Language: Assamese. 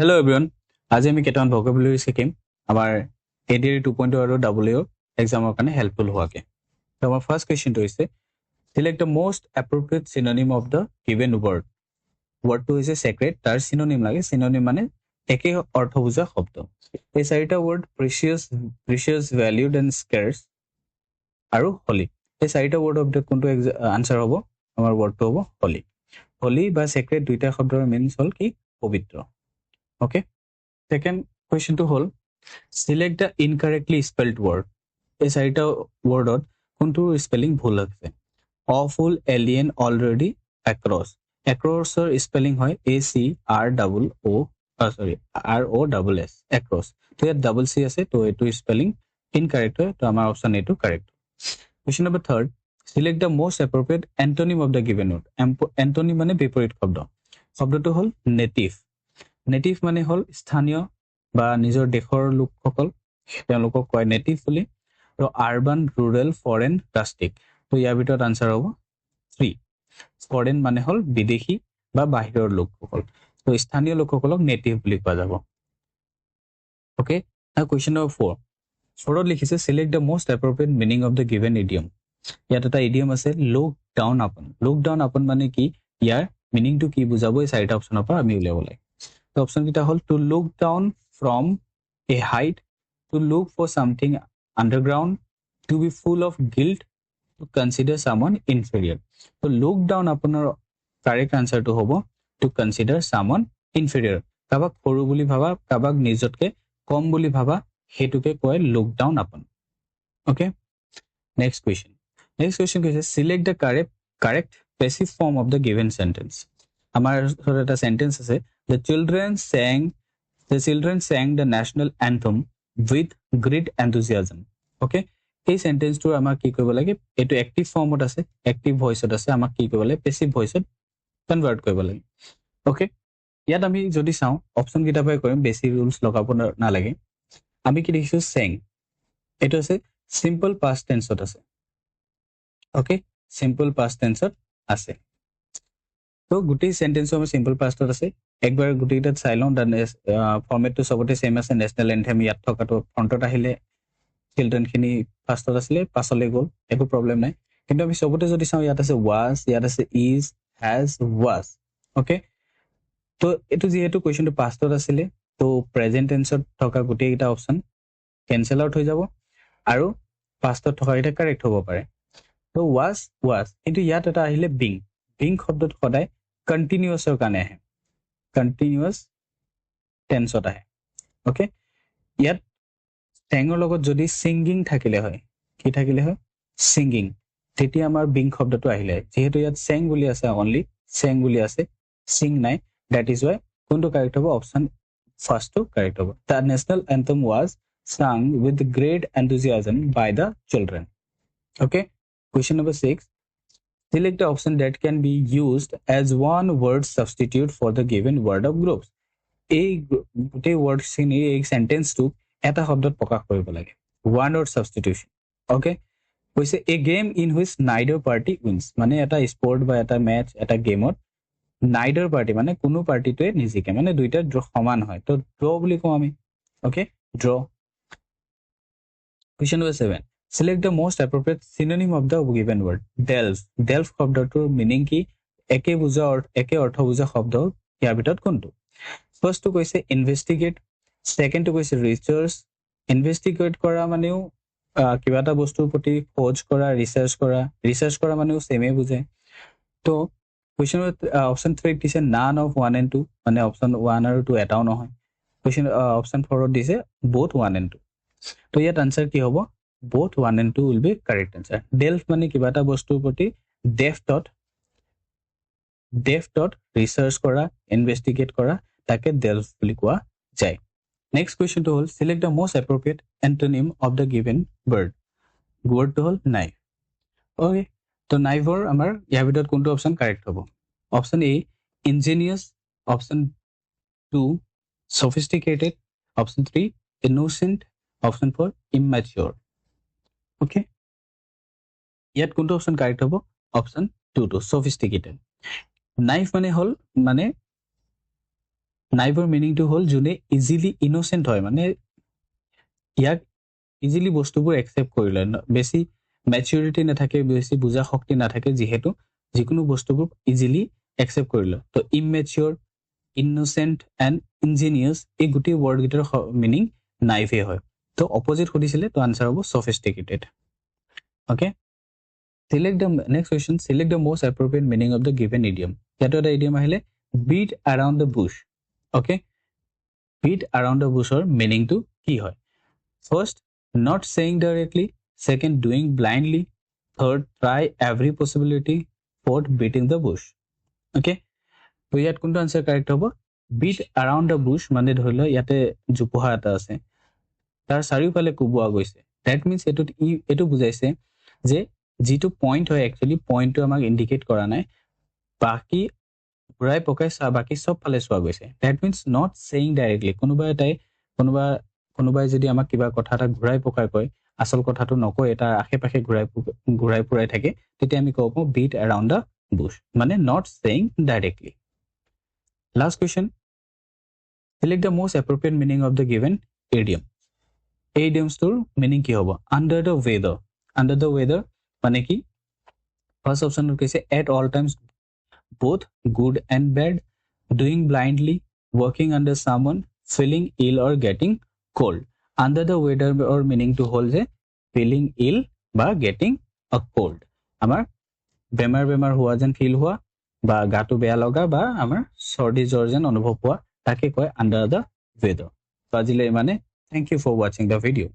Hello everyone. আজি আমি কেটামান vocabulary শিকিম আমাৰ ADR 2.0 আৰু WO এক্সামৰ কাৰণে হেল্পফুল হোৱাকে। তো আমাৰ ফাৰ্স্ট কোৱেশ্চনটো হৈছে select the most appropriate synonym of the given word. Wordটো হৈছে sacred, তাৰ synonym লাগে। Synonym মানে একে অৰ্থ বুজা শব্দ। এই চাৰিটা word precious, valued and scarce আৰু holy। এই চাৰিটা word of the কোনটো আনসাৰ হ'ব? আমাৰ wordটো হ'ব holy। holy বা sacred দুইটা শব্দৰ মিনিংছ হ'ল কি? পবিত্ৰ। Okay? Second question to hold. Select the incorrectly spelled word. এই চাৰিটা wordত কোনটো spelling ভুল আছে? Awful, alien, already, across. Acrossৰ spelling হয় ACROOS. Across. তো ইয়াত double C আছে, তো এইটো spelling incorrect হয়, তো আমাৰ option A টো correct. Question number third. Select the most appropriate antonym of the given word. Antonym মানে বিপৰীত শব্দ। শব্দটো হ'ল native. নেটিভ মানে হ'ল স্থানীয় বা নিজৰ দেশৰ লোকসকল, তেওঁলোকক কয় নেটিভ বুলি। আৰু আৰবান, ৰুৰেল, ফৰেন, ৰাষ্ট্ৰিক। তো ইয়াৰ ভিতৰত আনসাৰ হ'ব 3। ফৰেন মানে হ'ল বিদেশী বা বাহিৰৰ লোকসকল, তো স্থানীয় লোকসকলক নেটিভ বুলি কোৱা যাব। Okay, question number 4। 4ত লিখিছে select the most appropriate meaning of the given idiom. ইয়াত এটা ইডিয়ম আছে look down upon. look down upon মানে কি, ইয়াৰ মিনিংটো কি বুজাব, এই চাৰিটা অপশ্যনৰ পৰা আমি উলিয়াব লাগে। The option kita hol to look down from a height, to look for something underground, to be full of guilt, to consider someone inferior. So look down আপোনাৰ correct answer to hobo to consider someone inferior. কাবাক সৰু বুলি ভাবা, কাবাক নিজতকে কম বুলি ভাবা, হেতুকে কয় look down upon. Okay? Next question. Next question is select the correct passive form of the given sentence. আমাৰ ওচৰত এটা সেন্টেন্স আছে, the children sang the national anthem with great enthusiasm. Okay, এই সেন্টেন্সটো আমাক কি কৰিব লাগে, এইটো এক্টিভ ফৰ্মত আছে, এক্টিভ ভয়েসত আছে, আমাক কি কৰিব লাগে, পেসিভ ভয়েসত কনভাৰ্ট কৰিব লাগে। ওকে, ইয়াত আমি যদি চাওঁ অপশন কিটা পাই কৰিম, বেছি ৰুলস লগাব নালাগে। আমি কি দেখিছো, sang, এইটো আছে সিম্পল পাস্ট টেন্সত আছে। ওকে, সিম্পল পাস্ট টেন্সত আছে। তো গোটেই সেন্টেন্সটো আমি সিম্পল পাস্টত আছে। একবাৰ গোটেইটাত চাই লওঁ, ফৰ্মেটটো চবতে সেম আছে। নেশ্যনেল এন্থেম ইয়াত থকাটো ফ্ৰণ্টত আহিলে, চিলড্ৰেন খিনি ফাৰ্ষ্টত আছিলে, পাছলৈ গ'ল, একো প্ৰব্লেম নাই। কিন্তু আমি চবতে যদি চাওঁ, ইয়াত আছে ৱাজ, ইয়াত আছে ইজ, হেজ, ৱাজ। অ'কে, তো এইটো যিহেতু কুৱেশ্যনটো পাষ্টত আছিলে, তো প্ৰেজেন্ট টেন্সত থকা গোটেইকেইটা অপশ্যন কেনচেল আউট হৈ যাব, আৰু পাষ্টত থকাকেইটা কাৰেক্ট হ'ব পাৰে। তো ৱাজ, কিন্তু ইয়াত এটা আহিলে বিং। বিং শব্দটো সদায় কণ্টিনিউৱাছৰ কাৰণে আহে, কণ্টিনিউৱাছ টেন্সত আহে। অ'কে, ইয়াত টেঙৰ লগত যদি ছিংগিং থাকিলে হয়, কি থাকিলে হয়, ছিংগিং, তেতিয়া আমাৰ বিং শব্দটো আহিলে। যিহেতু ইয়াত চেং বুলি আছে, অনলি চেং বুলি আছে, চিং নাই, দ্যাট ইজ ৱাই কোনটো কাৰেক্ট হ'ব, অপশ্যন ফাৰ্ষ্টটো কাৰেক্ট হ'ব। The national anthem was sung with great enthusiasm by the children. Okay, question number 6. Select the option that can be used as one word substitute for the given word of groups. এই গোটেই ৱৰ্ড খিনি, এই সেন্টেন্সটো এটা শব্দত প্ৰকাশ কৰিব লাগে, ওৱান ৱৰ্ড সাবস্টিটিউশন। ওকে, কৈছে a game in which neither party wins, মানে এটা স্পৰ্ট বা এটা মেচ, এটা গেমত নাইডাৰ পাৰ্টি মানে কোনো পাৰ্টিটোৱে নিজিকে, মানে দুইটা সমান হয়, তো ড্ৰ বুলি কওঁ আমি। Okay, draw. Question number 7. Select the most appropriate synonym of the given word. Delve. Delve শব্দটোৰ মিনিং কি, একে অৰ্থ বুজা শব্দ ইয়াৰ ভিতৰত কোনটো? ফাৰ্ষ্টটো কৈছে ইনভেষ্টিগেট, ছেকেণ্ডটো কৈছে ৰিচাৰ্চ। ইনভেষ্টিগেট কৰা মানেও কিবা এটা বস্তুৰ প্ৰতি খোজ কৰা, ৰিচাৰ্চ কৰা মানেও সেমে বুজায়। তো কুৱেশ্যন অপশ্যন 3 দিছে নান অফ 1 and 2, মানে অপশ্যন 1 আৰু 2 এটাও নহয়। কুৱেশ্যন অপশ্যন 4 দিছে both 1 and 2। তো ইয়াত আনসাৰ কি হ'ব, both 1 and 2 will be correct answer. ডেল্ফ মানে কিবা এটা বস্তুৰ প্ৰতি ডেফটত ৰিচাৰ্চ কৰা, ইনভেষ্টিগেট কৰা, তাকে ডেল্ফ বুলি কোৱা যায়। নেক্সট কুৱেশ্যনটো হ'ল select the most appropriate antonym of the given word. ৱৰ্ডটো হ'ল নাইফ। অ'কে, তো নাইফৰ আমাৰ ইয়াৰ ভিতৰত কোনটো অপশ্যন কাৰেক্ট হ'ব? Option A ইনজেনিয়াছ, option 2 sophisticated, option 3 innocent, option 4 immature. Okay, ইয়াত কোনটো অপশ্যন কাৰেক্ট হ'ব? Option 2 sophisticated. নাইফ মানে হ'ল, মানে নাইভৰ মিনিংটো হ'ল যোনে ইজিলি ইনোচেণ্ট হয় মানে ইয়াক ইজিলি বস্তুবোৰ একচেপ্ট কৰি লয় বেছি মেচিউৰিটি নাথাকে বেছি বুজা শক্তি নাথাকে যিহেতু যিকোনো বস্তুবোৰ ইজিলি একচেপ্ট কৰি লয় তো ইমেচিয়ৰ ইনোচেণ্ট এণ্ড ইঞ্জিনিয়াছ এই গোটেই ৱৰ্ডকেইটাৰ মিনিং নাইভে হয় তো অপজিট সুধিছিলে তো আনচাৰ হ'ব সফিষ্টিকেটেড okay select the next question select the most appropriate meaning of the given idiom ইয়াত এটা idiom আহিলে beat around the bush okay beat around the bush or meaning to কি হয় first not saying directly second doing blindly third try every possibility fourth beating the bush okay তো ইয়াত কোনটো আনসাৰ কাৰেক্ট হ'ব beat around the bush মানে ধৰিল ইয়াতে জুপোহা এটা আছে তাৰ চাৰিওফালে কোবোৱা গৈছে that means এটো বুজাইছে যে যিটো পইণ্ট হয় একচুয়ালি পইণ্টটো আমাক ইন্ডিকেট কৰা নাই বাকি ঘুৰাই পকাই বাকি সব ফালে চোৱা গৈছে that means not saying directly কোনোবাই যদি আমাক কিবা কথা এটা ঘুৰাই পকাই কয় আসল কথাটো নকয় এটা আশেপাশে ঘুৰাই পুৰাই থাকে তেতিয়া আমি কওঁ beat around the bush মানে not saying directly last question select the most appropriate meaning of the given idiom idioms tour meaning কি হ'ব under the weather মানে কি first option কৈছে at all times both good and bad doing blindly working under someone feeling ill or getting cold under the weather or meaning to hold যে feeling ill বা getting a cold আমাৰ বেমাৰ হোৱা যেন ফিল হোৱা বা গাটো বেয়া লগা বা আমাৰ সৰ্দি জ্বৰ যেন অনুভৱ হোৱা তাকে কয় under the weather তো আজিলৈ মানে thank you for watching the video